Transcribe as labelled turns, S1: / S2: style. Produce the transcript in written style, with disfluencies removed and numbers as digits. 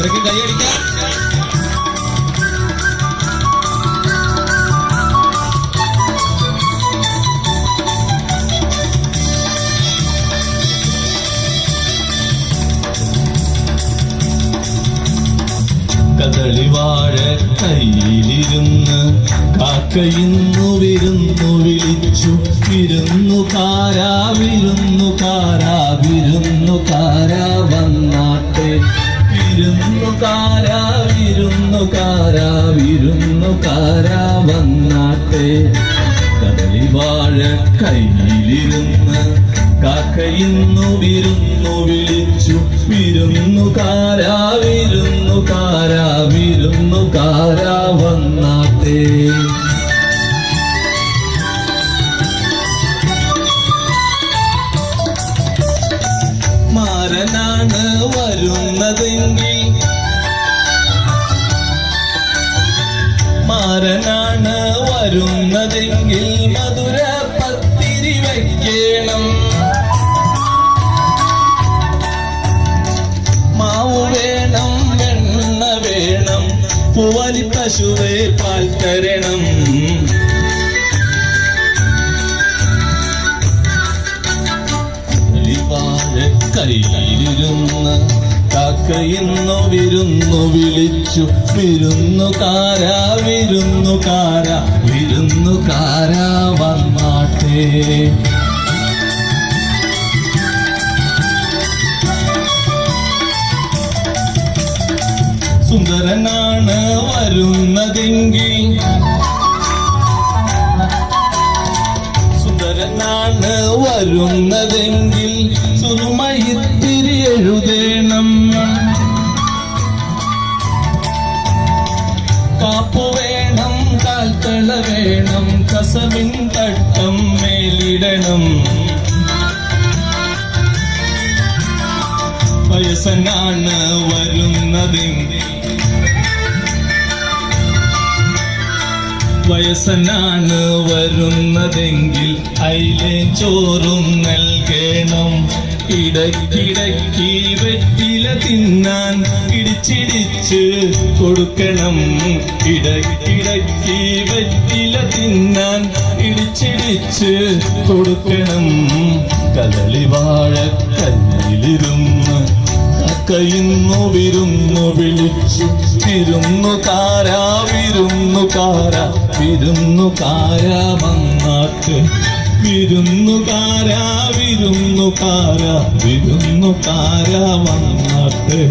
S1: ഉറക്കെ കൈയടിക്കാം. കദളിവാഴ കയ്യിലിരുന്ന് കാക്കയിന്നു വിരുന്നു വിളിച്ചു. വിരുന്നുകാരാ വിരുന്നുകാരാ വിരുന്നുകാരാ വന്നാട്ടെ. വിരുന്നുകാരാ വിരുന്നുകാരാ വിരുന്നുകാരാ വന്നാട്ടെ. കദളിവാഴ കയ്യിലിരുന്ന് കാക്കയിന്നു വിരുന്നു വിളിച്ചു. വിരുന്നുകാരാ വിരുന്നുകാരാ വിരുന്നുകാരാ വന്നാട്ടെ. മാരനാണ് വരുന്നതെങ്കിൽ മാരനാണ് വരുന്നതെങ്കിൽ മധുര പത്തിരി വയ്ക്കണം. മാവ് വേണം, വെണ്ണ വേണം, പൂവലി പശുവെ പാൽ തരണം. കയ്യിലിരുന്ന് കാക്കയിന്നു വിരുന്നു വിളിച്ചു. വിരുന്നുകാരാ വിരുന്നുകാരാ വിരുന്നുകാരാ വന്നാട്ടെ. സുന്ദരനാണ് വരുന്നതെങ്കിൽ സുന്ദരനാണ് വരുന്നതെങ്കിൽ സുറുമയിത്തിരി എഴുതേണം. കാപ്പു വേണം, കാൽത്തള വേണം, കസവിൻ തട്ടം മേലിടണം. വയസ്സനാണ് വരുന്നതെങ്കിൽ വയസ്സനാണ് വരുന്നതെങ്കിൽ അയിലെ ചോറും നൽകണം. ഇടയ്ക്കിടയ്ക്ക് വെറ്റില തിന്നാൻ ഇടിച്ചിടിച്ച് കൊടുക്കണം. ഇടയ്ക്കിടയ്ക്ക് വെറ്റില തിന്നാൻ ഇടിച്ചിടിച്ച് കൊടുക്കണം. കദളിവാഴ കയ്യിലിരുന്ന് കാക്കയിന്നു വിരുന്നു വിളിച്ചു. വിരുന്നുകാരാ വിരുന്നുകാരാ വിരുന്നുകാരാ വന്നാട്ടെ. വിരുന്നുകാരാ വിരുന്നുകാരാ വിരുന്നുകാരാ വന്നാട്ടെ.